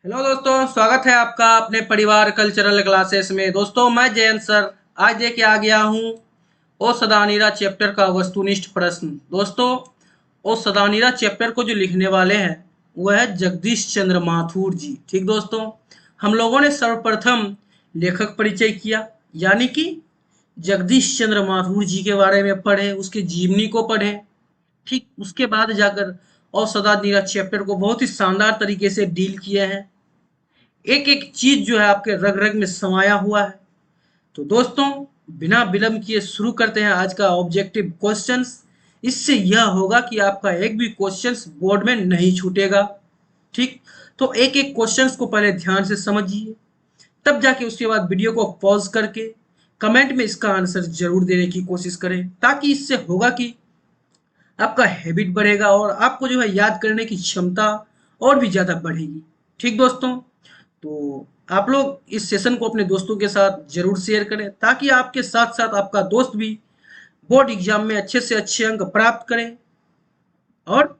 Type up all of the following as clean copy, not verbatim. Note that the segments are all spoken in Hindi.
हेलो दोस्तों, स्वागत है आपका अपने परिवार कल्चरल क्लासेस में। दोस्तों, मैं जयंत सर आज लेके आ गया हूँ ओ सदानीरा चैप्टर का वस्तुनिष्ठ प्रश्न। दोस्तों, ओ सदानीरा चैप्टर को जो लिखने वाले हैं वह है जगदीश चंद्र माथुर जी। ठीक दोस्तों, हम लोगों ने सर्वप्रथम लेखक परिचय किया, यानी कि जगदीश चंद्र माथुर जी के बारे में पढ़े, उसके जीवनी को पढ़े। ठीक उसके बाद जाकर और सदानीरा चैप्टर को बहुत ही शानदार तरीके से डील किए हैं। एक एक चीज जो है आपके रग रग में समाया हुआ है। तो दोस्तों, बिना विलंब किए शुरू करते हैं आज का ऑब्जेक्टिव क्वेश्चंस। इससे यह होगा कि आपका एक भी क्वेश्चंस बोर्ड में नहीं छूटेगा। ठीक, तो एक एक क्वेश्चंस को पहले ध्यान से समझिए, तब जाके उसके बाद वीडियो को पॉज करके कमेंट में इसका आंसर जरूर देने की कोशिश करें, ताकि इससे होगा कि आपका हैबिट बढ़ेगा और आपको जो है याद करने की क्षमता और भी ज्यादा बढ़ेगी। ठीक दोस्तों, तो आप लोग इस सेशन को अपने दोस्तों के साथ जरूर शेयर करें, ताकि आपके साथ साथ आपका दोस्त भी बोर्ड एग्जाम में अच्छे से अच्छे अंक प्राप्त करे और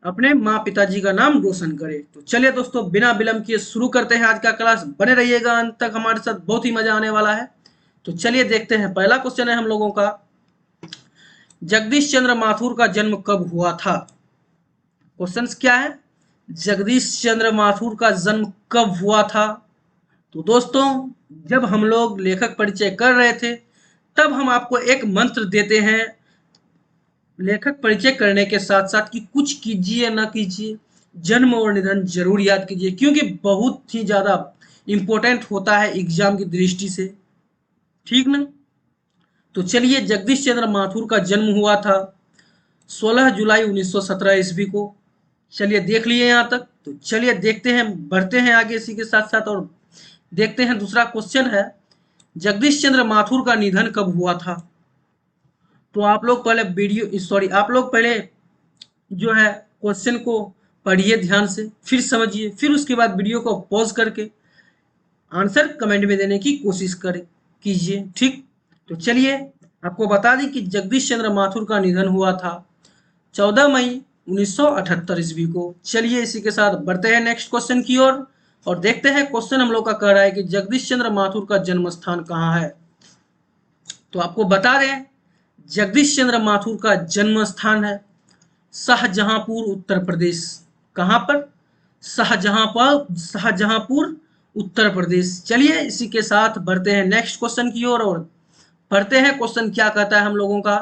अपने माँ पिताजी का नाम रोशन करे। तो चलिए दोस्तों, बिना विलंब किए शुरू करते हैं आज का क्लास। बने रहिएगा अंत तक, हमारे साथ बहुत ही मजा आने वाला है। तो चलिए देखते हैं, पहला क्वेश्चन है हम लोगों का, जगदीश चंद्र माथुर का जन्म कब हुआ था। क्वेश्चन क्या है, जगदीश चंद्र माथुर का जन्म कब हुआ था। तो दोस्तों, जब हम लोग लेखक परिचय कर रहे थे तब हम आपको एक मंत्र देते हैं लेखक परिचय करने के साथ साथ कि कुछ कीजिए ना कीजिए, जन्म और निधन जरूर याद कीजिए, क्योंकि बहुत ही ज्यादा इंपॉर्टेंट होता है एग्जाम की दृष्टि से। ठीक ना। तो चलिए, जगदीश चंद्र माथुर का जन्म हुआ था 16 जुलाई 1917 ईस्वी को। चलिए देख लिए यहाँ तक। तो चलिए देखते हैं, बढ़ते हैं आगे इसी के साथ साथ और देखते हैं दूसरा क्वेश्चन है, जगदीश चंद्र माथुर का निधन कब हुआ था। तो आप लोग पहले आप लोग पहले जो है क्वेश्चन को पढ़िए ध्यान से, फिर समझिए, फिर उसके बाद वीडियो को पॉज करके आंसर कमेंट में देने की कोशिश करें कीजिए। ठीक, तो चलिए आपको बता दें कि जगदीश चंद्र माथुर का निधन हुआ था 14 मई 1978 ईस्वी को। चलिए इसी के साथ बढ़ते हैं नेक्स्ट क्वेश्चन की ओर और देखते हैं क्वेश्चन हम लोग का कह रहा है कि जगदीश चंद्र माथुर का जन्म स्थान कहाँ है। तो आपको बता दें, जगदीश चंद्र माथुर का जन्म स्थान है शाहजहांपुर, उत्तर प्रदेश। कहाँ पर? शाहजहांपुर, उत्तर प्रदेश। चलिए इसी के साथ बढ़ते हैं नेक्स्ट क्वेश्चन की ओर और पढ़ते हैं क्वेश्चन क्या कहता है हम लोगों का।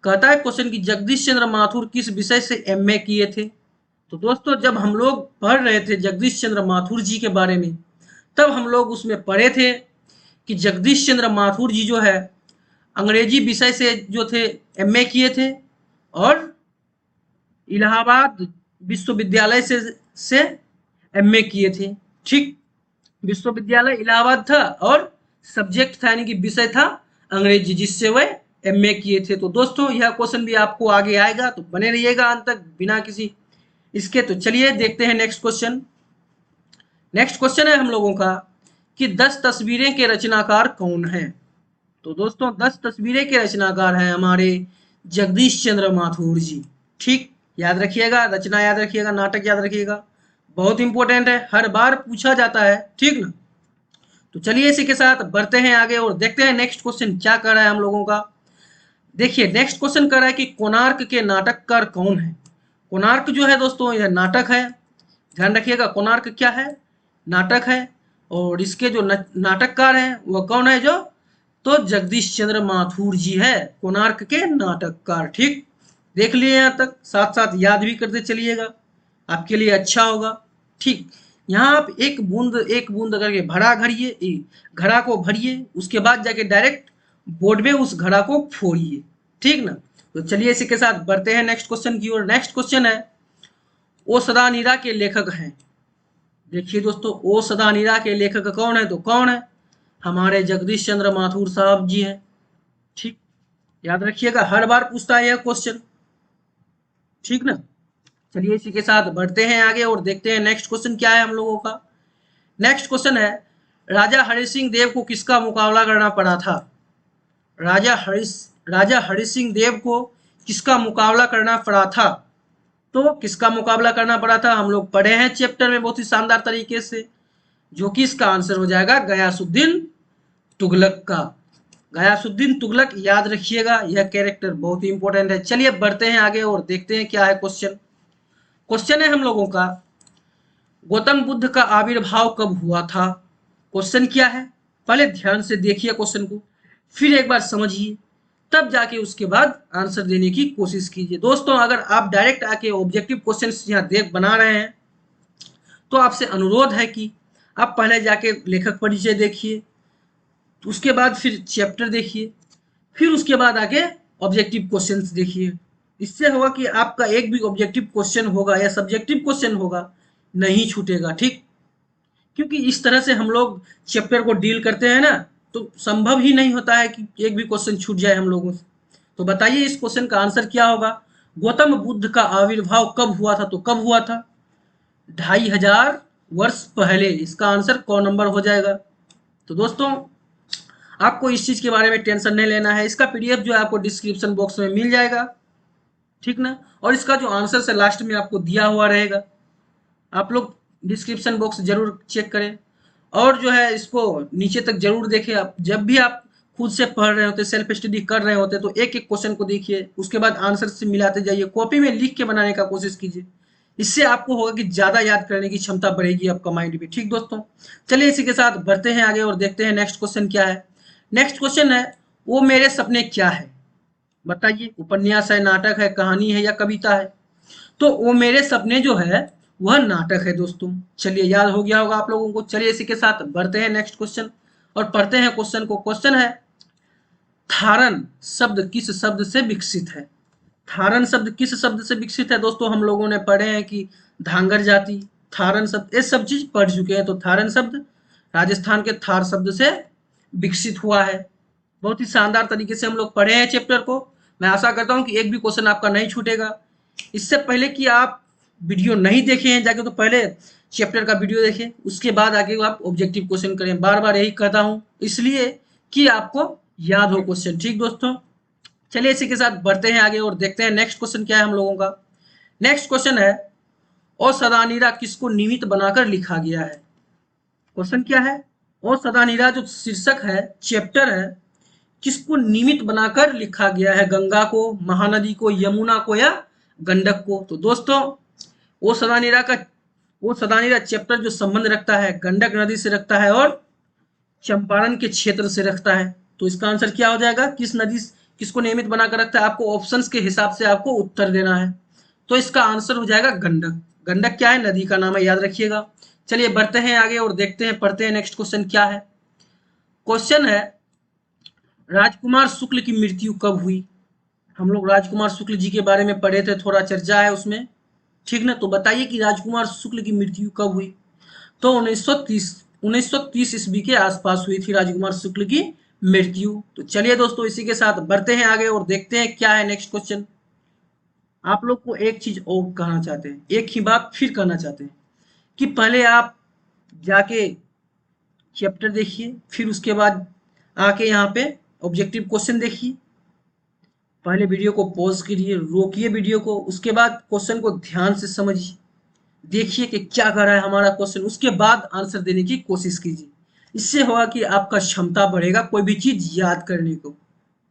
कहता है क्वेश्चन की, जगदीश चंद्र माथुर किस विषय से एमए किए थे। तो दोस्तों, जब हम लोग पढ़ रहे थे जगदीश चंद्र माथुर जी के बारे में, तब हम लोग उसमें पढ़े थे कि जगदीश चंद्र माथुर जी जो है अंग्रेजी विषय से जो थे एमए किए थे और इलाहाबाद विश्वविद्यालय से एमए किए थे। ठीक, विश्वविद्यालय इलाहाबाद था और सब्जेक्ट था यानी कि विषय था अंग्रेजी, जिससे वह एमए किए थे। तो दोस्तों, यह क्वेश्चन भी आपको आगे आएगा, तो बने रहिएगा अंत तक बिना किसी इसके। तो चलिए देखते हैं नेक्स्ट क्वेश्चन। नेक्स्ट क्वेश्चन है हम लोगों का कि 10 तस्वीरें के रचनाकार कौन हैं। तो दोस्तों, 10 तस्वीरें के रचनाकार हैं हमारे जगदीश चंद्र माथुर जी। ठीक, याद रखिएगा, रचना याद रखिएगा, नाटक याद रखिएगा, बहुत इंपॉर्टेंट है, हर बार पूछा जाता है। ठीक ना। तो चलिए इसी के साथ बढ़ते हैं आगे और देखते हैं नेक्स्ट क्वेश्चन क्या कर रहा है हम लोगों का। देखिए नेक्स्ट क्वेश्चन कर रहा है कि कोणार्क के नाटककार कौन है। कोणार्क जो है दोस्तों, यह नाटक है, ध्यान रखिएगा। कोणार्क क्या है? नाटक है। और इसके जो नाटककार हैं वह कौन है? जो तो जगदीश चंद्र माथुर जी है कोणार्क के नाटककार। ठीक, देख लिए यहाँ तक, साथ साथ याद भी करते चलिएगा, आपके लिए अच्छा होगा। ठीक, यहाँ आप एक बूंद करके भरा घड़िए, घड़ा को भरिए, उसके बाद जाके डायरेक्ट बोर्ड में उस घड़ा को फोड़िए। ठीक ना। तो चलिए इसी के साथ बढ़ते हैं नेक्स्ट क्वेश्चन की ओर। नेक्स्ट क्वेश्चन है, ओ सदानीरा के लेखक हैं। देखिए दोस्तों, ओ सदानीरा के लेखक कौन है? तो कौन है? हमारे जगदीश चंद्र माथुर साहब जी हैं। ठीक, याद रखिएगा, हर बार पूछता है यह क्वेश्चन। ठीक ना। चलिए इसी के साथ बढ़ते हैं आगे और देखते हैं नेक्स्ट क्वेश्चन क्या है हम लोगों का। नेक्स्ट क्वेश्चन है, राजा हरि सिंह देव को किसका मुकाबला करना पड़ा था। राजा हरि राजा हरि सिंह देव को किसका मुकाबला करना पड़ा था। तो किसका मुकाबला करना पड़ा था, हम लोग पढ़े हैं चैप्टर में बहुत ही शानदार तरीके से, जो कि इसका आंसर हो जाएगा गयासुद्दीन तुगलक का। गयासुद्दीन तुगलक याद रखिएगा, यह कैरेक्टर बहुत ही इंपॉर्टेंट है। चलिए बढ़ते हैं आगे और देखते हैं क्या है क्वेश्चन। क्वेश्चन है हम लोगों का, गौतम बुद्ध का आविर्भाव कब हुआ था। क्वेश्चन क्या है, पहले ध्यान से देखिए क्वेश्चन को, फिर एक बार समझिए, तब जाके उसके बाद आंसर देने की कोशिश कीजिए। दोस्तों अगर आप डायरेक्ट आके ऑब्जेक्टिव क्वेश्चंस यहाँ देख बना रहे हैं तो आपसे अनुरोध है कि आप पहले जाके लेखक परिचय देखिए, उसके बाद फिर चैप्टर देखिए, फिर उसके बाद आगे ऑब्जेक्टिव क्वेश्चंस देखिए। इससे होगा कि आपका एक भी ऑब्जेक्टिव क्वेश्चन होगा या सब्जेक्टिव क्वेश्चन होगा नहीं छूटेगा, ठीक। क्योंकि इस तरह से हम लोग चैप्टर को डील करते हैं ना, तो संभव ही नहीं होता है कि एक भी क्वेश्चन छूट जाए हम लोगों से। तो बताइए इस क्वेश्चन का आंसर क्या होगा। गौतम बुद्ध का आविर्भाव कब हुआ था, तो कब हुआ था, 2500 वर्ष पहले। इसका आंसर क नंबर हो जाएगा। तो दोस्तों आपको इस चीज के बारे में टेंशन नहीं लेना है, इसका पीडीएफ जो है आपको डिस्क्रिप्शन बॉक्स में मिल जाएगा, ठीक ना। और इसका जो आंसर से लास्ट में आपको दिया हुआ रहेगा, आप लोग डिस्क्रिप्शन बॉक्स जरूर चेक करें और जो है इसको नीचे तक जरूर देखें। आप जब भी आप खुद से पढ़ रहे होते, सेल्फ स्टडी कर रहे होते, तो एक एक क्वेश्चन को देखिए, उसके बाद आंसर से मिलाते जाइए, कॉपी में लिख के बनाने का कोशिश कीजिए। इससे आपको होगा कि ज्यादा याद करने की क्षमता बढ़ेगी आपका माइंड भी, ठीक दोस्तों। चलिए इसी के साथ बढ़ते हैं आगे और देखते हैं नेक्स्ट क्वेश्चन क्या है। नेक्स्ट क्वेश्चन है, वो मेरे सपने क्या है। बताइए, उपन्यास है, नाटक है, कहानी है या कविता है। तो वो मेरे सपने जो है वह नाटक है दोस्तों। चलिए याद हो गया होगा आप लोगों को। चलिए इसी के साथ बढ़ते हैं नेक्स्ट क्वेश्चन और पढ़ते हैं क्वेश्चन को। क्वेश्चन है, थारन शब्द किस शब्द से विकसित है। थारन शब्द किस शब्द से विकसित है दोस्तों, हम लोगों ने पढ़े हैं कि धांगर जाति, थारन शब्द, ये सब चीज पढ़ चुके हैं। तो थारन शब्द राजस्थान के थार शब्द से विकसित हुआ है। बहुत ही शानदार तरीके से हम लोग पढ़े हैं चैप्टर को। मैं आशा करता हूं कि एक भी क्वेश्चन आपका नहीं छूटेगा। इससे पहले कि आप वीडियो नहीं देखे हैं जाके, तो पहले चैप्टर का वीडियो देखें, उसके बाद आगे आप ऑब्जेक्टिव क्वेश्चन करें। बार बार यही कहता हूं इसलिए कि आपको याद हो क्वेश्चन, ठीक दोस्तों। चलिए इसी के साथ बढ़ते हैं आगे और देखते हैं नेक्स्ट क्वेश्चन क्या है हम लोगों का। नेक्स्ट क्वेश्चन है, ओ सदानीरा किसको निमित्त बनाकर लिखा गया है। क्वेश्चन क्या है, ओ सदानीरा जो शीर्षक है, चैप्टर है, किसको निमित्त बनाकर लिखा गया है। गंगा को, महानदी को, यमुना को या गंडक को। तो दोस्तों वो सदानीरा का, वो सदानीरा चैप्टर जो संबंध रखता है गंडक नदी से रखता है और चंपारण के क्षेत्र से रखता है। तो इसका आंसर क्या हो जाएगा, किस नदी किसको नियमित बनाकर रखता है। आपको ऑप्शंस के हिसाब से आपको उत्तर देना है। तो इसका आंसर हो जाएगा गंडक। गंडक क्या है, नदी का नाम है, याद रखिएगा। चलिए बढ़ते हैं आगे और देखते हैं, पढ़ते हैं नेक्स्ट क्वेश्चन क्या है। क्वेश्चन है, राजकुमार शुक्ल की मृत्यु कब हुई। हम लोग राजकुमार शुक्ल जी के बारे में पढ़े थे, थोड़ा चर्चा है उसमें, ठीक ना। तो बताइए कि राजकुमार शुक्ल की मृत्यु कब हुई। तो 1930 ईस्वी के आसपास हुई थी राजकुमार शुक्ल की मृत्यु। तो चलिए दोस्तों इसी के साथ बढ़ते हैं आगे और देखते हैं क्या है नेक्स्ट क्वेश्चन। आप लोग को एक चीज और कहना चाहते हैं, एक ही बात फिर कहना चाहते हैं कि पहले आप जाके चैप्टर देखिए, फिर उसके बाद आके यहाँ पे ऑब्जेक्टिव क्वेश्चन देखिए। पहले वीडियो को पॉज कीजिए, रोकिए वीडियो को, उसके बाद क्वेश्चन को ध्यान से समझिए, देखिए कि क्या कर रहा है हमारा क्वेश्चन, उसके बाद आंसर देने की कोशिश कीजिए। इससे होगा कि आपका क्षमता बढ़ेगा कोई भी चीज याद करने को,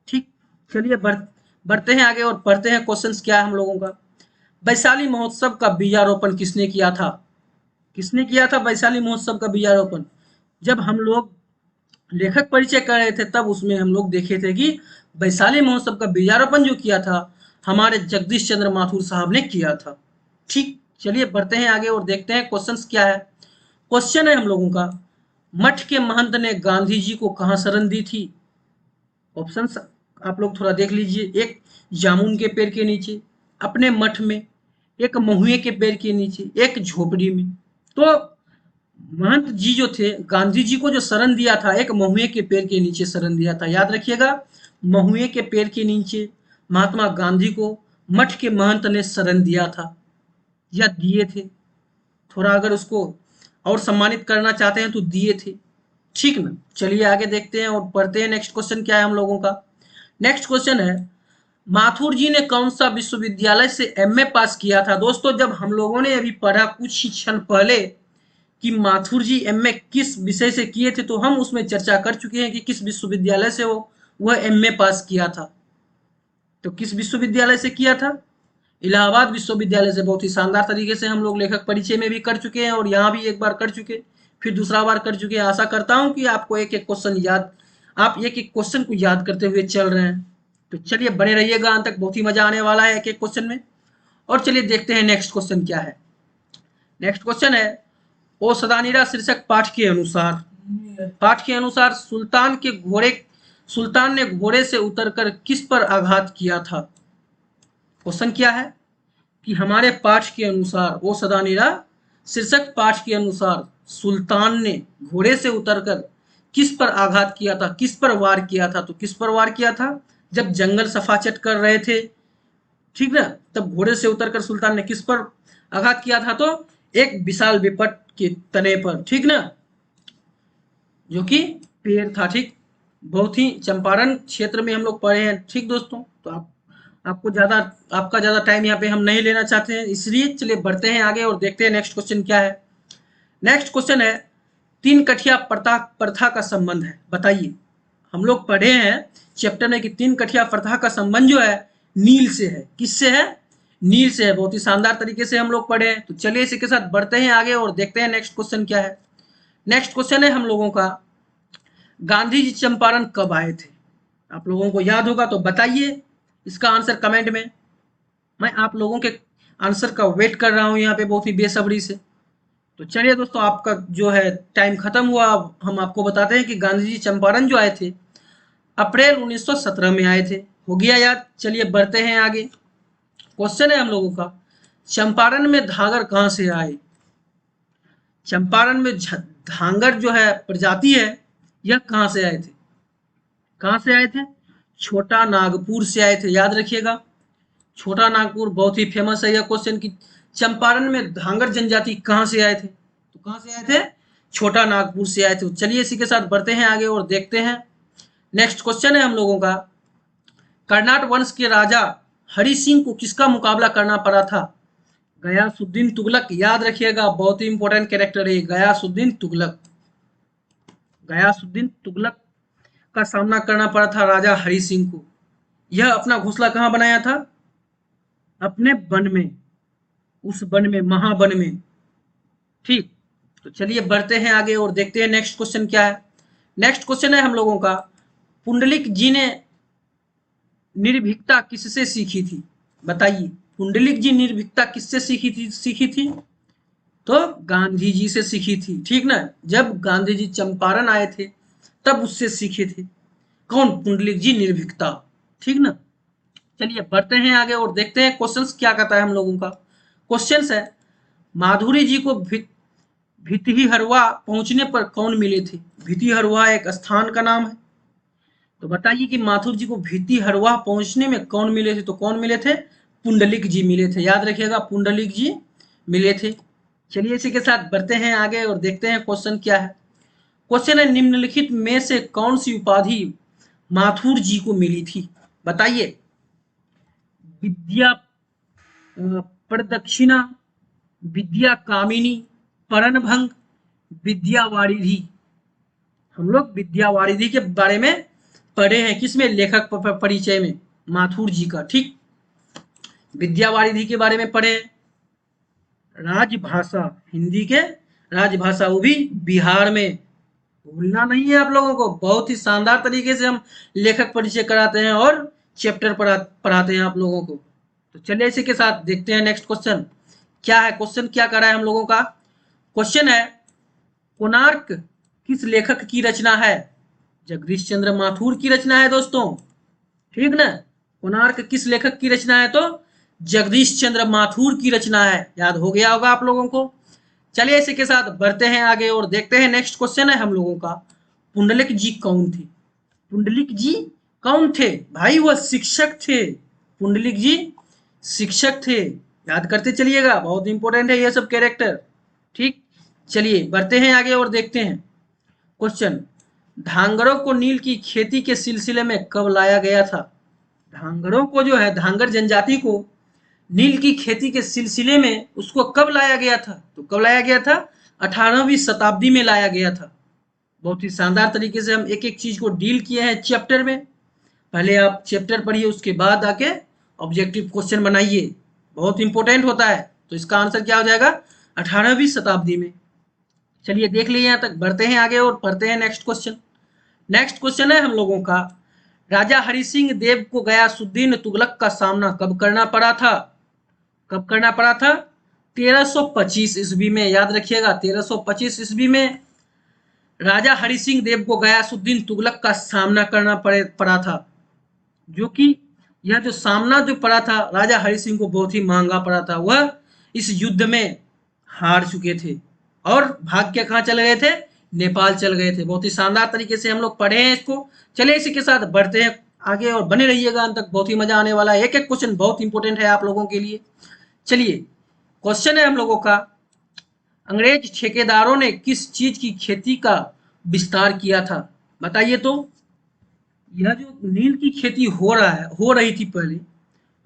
ठीक। चलिए बढ़ते हैं आगे और पढ़ते हैं क्वेश्चंस क्या है हम लोगों का। वैशाली महोत्सव का बीजारोपण किसने किया था। किसने किया था वैशाली महोत्सव का बीजारोपण। जब हम लोग लेखक परिचय कर रहे थे तब उसमें हम लोग देखे थे कि वैशाली महोत्सव का बीजारोपण जो किया था हमारे जगदीश चंद्र माथुर साहब ने किया था, ठीक। चलिए बढ़ते हैं आगे और देखते हैं क्वेश्चंस क्या है। क्वेश्चन है हम लोगों का, मठ के महंत ने गांधी जी को कहां शरण दी थी। ऑप्शंस आप लोग थोड़ा देख लीजिए, एक जामुन के पेड़ के नीचे, अपने मठ में, एक महुए के पेड़ के नीचे, एक झोपड़ी में। तो महंत जी जो थे, गांधी जी को जो शरण दिया था, एक महुए के पेड़ के नीचे शरण दिया था, याद रखिएगा। महुए के पेड़ के नीचे महात्मा गांधी को मठ के महंत ने शरण दिया था या दिए थे। थोड़ा अगर उसको और सम्मानित करना चाहते हैं तो दिए थे, ठीक ना। चलिए आगे देखते हैं और पढ़ते हैं नेक्स्ट क्वेश्चन क्या है हम लोगों का। नेक्स्ट क्वेश्चन है, माथुर जी ने कौन सा विश्वविद्यालय से एमए पास किया था? दोस्तों जब हम लोगों ने अभी पढ़ा कुछ ही क्षण पहले कि माथुर जी एमए किस विषय से किए थे, तो हम उसमें चर्चा कर चुके हैं कि किस विश्वविद्यालय से वह एमए पास किया था। तो किस विश्वविद्यालय से किया था? इलाहाबाद विश्वविद्यालय से। बहुत ही शानदार तरीके से हम लोग लेखक परिचय में भी कर चुके हैं और यहाँ भी एक बार कर चुके, फिर दूसरा बार कर चुके हैं। आशा करता हूँ कि आपको एक एक क्वेश्चन याद, आप एक एक क्वेश्चन को याद करते हुए चल रहे हैं। तो चलिए बने रहिएगा अंत तक, बहुत ही मजा आने वाला है एक एक क्वेश्चन में। और चलिए देखते हैं नेक्स्ट क्वेश्चन क्या है। नेक्स्ट क्वेश्चन है, ओ सदानीरा शीर्षक पाठ के अनुसार सुल्तान ने घोड़े से उतरकर किस पर आघात किया था? क्वेश्चन क्या है कि हमारे पाठ के अनुसार, ओ सदानीरा शीर्षक पाठ के अनुसार सुल्तान ने घोड़े से उतरकर किस पर आघात किया था, किस पर वार किया था? तो किस पर वार किया था? जब जंगल सफाचट कर रहे थे, ठीक ना, तब घोड़े से उतरकर सुल्तान ने किस पर आघात किया था? तो एक विशाल विपट के तने पर, ठीक ना, जो कि पेड़ था। ठीक, बहुत ही चंपारण क्षेत्र में हम लोग पढ़े हैं। ठीक दोस्तों, तो आपका ज्यादा टाइम यहाँ पे हम नहीं लेना चाहते हैं, इसलिए चलिए बढ़ते हैं आगे और देखते हैं नेक्स्ट क्वेश्चन क्या है। नेक्स्ट क्वेश्चन है, तीन कठिया प्रथा का संबंध है, बताइए। हम लोग पढ़े हैं चैप्टर में कि तीन कठिया प्रथा का संबंध जो है नील से है। किससे है? नील से है। बहुत ही शानदार तरीके से हम लोग पढ़े हैं। तो चलिए इसी के साथ बढ़ते हैं आगे और देखते हैं नेक्स्ट क्वेश्चन क्या है। नेक्स्ट क्वेश्चन है हम लोगों का, गांधी जी चंपारण कब आए थे? आप लोगों को याद होगा तो बताइए इसका आंसर कमेंट में। मैं आप लोगों के आंसर का वेट कर रहा हूं यहाँ पे बहुत ही बेसब्री से। तो चलिए दोस्तों, आपका जो है टाइम खत्म हुआ। अब हम आपको बताते हैं कि गांधी जी चंपारण जो आए थे अप्रैल 1917 में आए थे। हो गया याद? चलिए बढ़ते हैं आगे। क्वेश्चन है हम लोगों का, चंपारण में धागर कहां से आए? चंपारण में धांगर जो है प्रजाति है, यह कहां से आए थे? कहां से आए थे? छोटा नागपुर से आए थे। याद रखिएगा, छोटा नागपुर बहुत ही फेमस है यह क्वेश्चन कि चंपारण में धांगर जनजाति कहां से आए थे? तो कहां से आए थे? छोटा नागपुर से आए थे। चलिए इसी के साथ बढ़ते हैं आगे और देखते हैं। नेक्स्ट क्वेश्चन है हम लोगों का, कर्नाट वंश के राजा हरि सिंह को किसका मुकाबला करना पड़ा था? गयासुद्दीन तुगलक। याद रखिएगा, बहुत ही इंपॉर्टेंट कैरेक्टर है गयासुद्दीन तुगलक। गयासुद्दीन तुगलक का सामना करना पड़ा था राजा हरि सिंह को। यह अपना घोंसला कहां बनाया था? अपने वन में, उस वन में, महावन में। ठीक, तो चलिए बढ़ते हैं आगे और देखते हैं नेक्स्ट क्वेश्चन क्या है। नेक्स्ट क्वेश्चन है हम लोगों का, पुंडलिक जी ने निर्भीकता किससे सीखी थी? बताइए, पुंडलिक जी निर्भीकता किससे सीखी थी? तो गांधी जी से सीखी थी। ठीक ना, जब गांधी जी चंपारण आए थे तब उससे सीखे थे। कौन? पुंडलिक जी निर्भीकता। ठीक ना, चलिए बढ़ते हैं आगे और देखते हैं क्वेश्चंस क्या कहता है हम लोगों का। क्वेश्चंस है, माधुरी जी को भितिहरवा पहुंचने पर कौन मिले थे? भितिहरवा एक स्थान का नाम है। तो बताइए कि माथुर जी को भितिहरवा पहुंचने में कौन मिले थे? तो कौन मिले थे? पुंडलिक जी मिले थे। याद रखिएगा, पुंडलिक जी मिले थे। चलिए इसी के साथ बढ़ते हैं आगे और देखते हैं क्वेश्चन क्या है। क्वेश्चन है, निम्नलिखित में से कौन सी उपाधि माथुर जी को मिली थी? बताइए। विद्या प्रदक्षिणा, विद्या कामिनी, परणभंग, विद्यावारिधि। हम लोग विद्यावारिधि के बारे में पढ़े हैं, किसमें? लेखक परिचय में, माथुर जी का। ठीक, विद्यावारिधि के बारे में पढ़े। राजभाषा, हिंदी के राजभाषा, वो भी बिहार में। भूलना नहीं है आप लोगों को। बहुत ही शानदार तरीके से हम लेखक परिचय कराते हैं और चैप्टर पढ़ाते हैं आप लोगों को। तो चलिए इसी के साथ देखते हैं नेक्स्ट क्वेश्चन क्या है। क्वेश्चन क्या कर रहा है हम लोगों का? क्वेश्चन है, कोणार्क किस लेखक की रचना है? जगदीश चंद्र माथुर की रचना है दोस्तों। ठीक ना, कोणार्क किस लेखक की रचना है? तो जगदीश चंद्र माथुर की रचना है। याद हो गया होगा आप लोगों को। चलिए इसी के साथ बढ़ते हैं आगे और देखते हैं नेक्स्ट क्वेश्चन है हम लोगों का, पुंडलिक जी कौन थे? पुंडलिक जी कौन थे? भाई वह शिक्षक थे। पुंडलिक जी शिक्षक थे। याद करते चलिएगा, बहुत इंपॉर्टेंट है ये सब कैरेक्टर। ठीक, चलिए बढ़ते हैं आगे और देखते हैं क्वेश्चन, धांगरों को नील की खेती के सिलसिले में कब लाया गया था? धांगड़ों को जो है, धांगड़ जनजाति को नील की खेती के सिलसिले में उसको कब लाया गया था? तो कब लाया गया था? 18वीं शताब्दी में लाया गया था। बहुत ही शानदार तरीके से हम एक एक चीज को डील किए हैं चैप्टर में। पहले आप चैप्टर पढ़िए, उसके बाद आके ऑब्जेक्टिव क्वेश्चन बनाइए, बहुत इंपॉर्टेंट होता है। तो इसका आंसर क्या हो जाएगा? 18वीं शताब्दी में। चलिए देख लिए, यहाँ तक बढ़ते हैं आगे और पढ़ते हैं नेक्स्ट क्वेश्चन। नेक्स्ट क्वेश्चन है हम लोगों का, राजा हरि सिंह देव को गयासुद्दीन तुगलक का सामना कब करना पड़ा था? कब करना पड़ा था? 1325 ईस्वी में। याद रखिएगा, 1325 ईस्वी में राजा हरि सिंह देव को गयासुद्दीन तुगलक का सामना करना पड़ा था, जो कि यह जो सामना जो पड़ा था राजा हरि सिंह को बहुत ही महंगा पड़ा था। वह इस युद्ध में हार चुके थे और भाग के कहाँ चले गए थे? नेपाल चल गए थे। बहुत ही शानदार तरीके से हम लोग पढ़े हैं इसको। चलिए इसी के साथ बढ़ते हैं आगे और बने रहिएगा अंत तक, बहुत ही मजा आने वाला है। एक एक क्वेश्चन बहुत इंपॉर्टेंट है आप लोगों के लिए। चलिए क्वेश्चन है हम लोगों का, अंग्रेज ठेकेदारों ने किस चीज की खेती का विस्तार किया था? बताइए तो। यह जो नील की खेती हो रही थी पहले,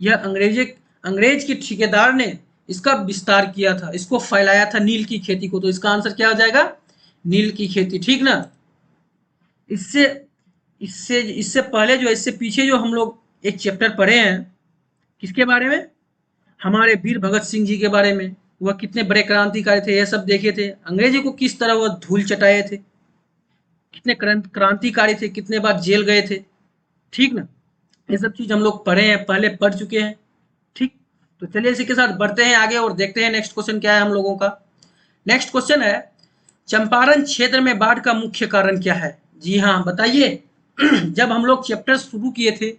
यह अंग्रेज के ठेकेदार ने इसका विस्तार किया था, इसको फैलाया था नील की खेती को। तो इसका आंसर क्या हो जाएगा? नील की खेती, ठीक ना। इससे इससे इससे पहले जो, इससे पीछे जो हम लोग एक चैप्टर पढ़े हैं, किसके बारे में? हमारे वीर भगत सिंह जी के बारे में। वह कितने बड़े क्रांतिकारी थे, यह सब देखे थे। अंग्रेजी को किस तरह वह धूल चटाए थे, कितने क्रांतिकारी थे, कितने बार जेल गए थे, ठीक ना। ये सब चीज हम लोग पढ़े हैं, पहले पढ़ चुके हैं, ठीक। तो चलिए इसी के साथ बढ़ते हैं आगे और देखते हैं नेक्स्ट क्वेश्चन क्या है हम लोगों का। नेक्स्ट क्वेश्चन है, चंपारण क्षेत्र में बाढ़ का मुख्य कारण क्या है? जी हाँ बताइए। जब हम लोग चैप्टर शुरू किए थे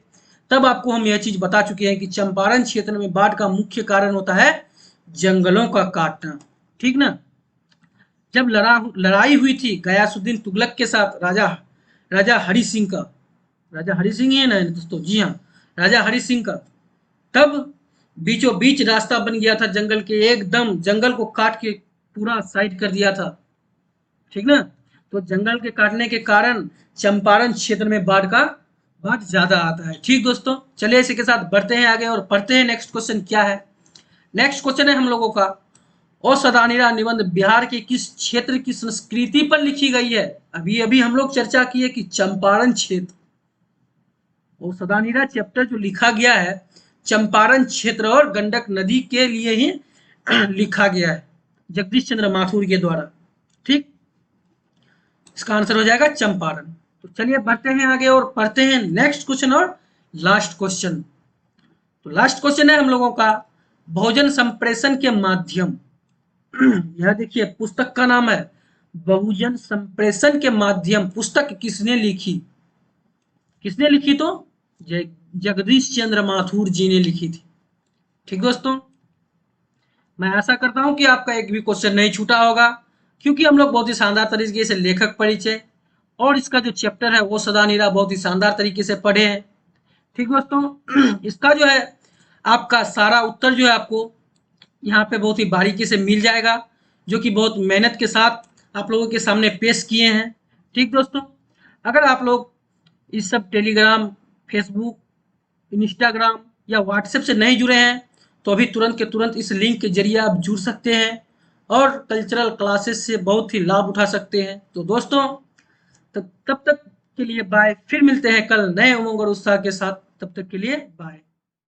तब आपको हम यह चीज बता चुके हैं कि चंपारण क्षेत्र में बाढ़ का मुख्य कारण होता है जंगलों का काटना, ठीक ना। जब लड़ाई हुई थी गयासुद्दीन तुगलक के साथ राजा हरि सिंह का, राजा हरि सिंह ही है ना दोस्तों? जी हाँ, राजा हरि सिंह का, तब बीचों बीच रास्ता बन गया था जंगल के, एकदम जंगल को काट के पूरा साइड कर दिया था, ठीक ना। तो जंगल के काटने के कारण चंपारण क्षेत्र में बाढ़ ज्यादा आता है, ठीक दोस्तों। चलिए इसी के साथ बढ़ते हैं आगे और पढ़ते हैं नेक्स्ट क्वेश्चन क्या है। नेक्स्ट क्वेश्चन है हम लोगों का, औसदानिरा निबंध बिहार के किस क्षेत्र की संस्कृति पर लिखी गई है? अभी अभी हम लोग चर्चा किए कि चंपारण क्षेत्र, औसदानिरा चैप्टर जो लिखा गया है चंपारण क्षेत्र और गंडक नदी के लिए ही लिखा गया है, जगदीश चंद्र माथुर के द्वारा, ठीक। इसका आंसर हो जाएगा चंपारण। तो चलिए बढ़ते हैं आगे और पढ़ते हैं नेक्स्ट क्वेश्चन और लास्ट क्वेश्चन। तो लास्ट क्वेश्चन है हम लोगों का, बहुजन संप्रेषण के माध्यम। यह देखिए पुस्तक का नाम है बहुजन संप्रेषण के माध्यम। पुस्तक किसने लिखी? किसने लिखी? तो जगदीश चंद्र माथुर जी ने लिखी थी, ठीक दोस्तों। मैं आशा करता हूं कि आपका एक भी क्वेश्चन नहीं छूटा होगा, क्योंकि हम लोग बहुत ही शानदार तरीके से लेखक परिचय और इसका जो चैप्टर है वो सदानीरा बहुत ही शानदार तरीके से पढ़े हैं, ठीक दोस्तों। इसका जो है आपका सारा उत्तर जो है आपको यहाँ पे बहुत ही बारीकी से मिल जाएगा, जो कि बहुत मेहनत के साथ आप लोगों के सामने पेश किए हैं, ठीक दोस्तों। अगर आप लोग इस सब टेलीग्राम, फेसबुक, इंस्टाग्राम या व्हाट्सएप से नहीं जुड़े हैं तो अभी तुरंत के तुरंत इस लिंक के जरिए आप जुड़ सकते हैं और कल्चरल क्लासेस से बहुत ही लाभ उठा सकते हैं। तो दोस्तों तब तक के लिए बाय, फिर मिलते हैं कल नए उमंग और उत्साह के साथ, तब तक के लिए बाय।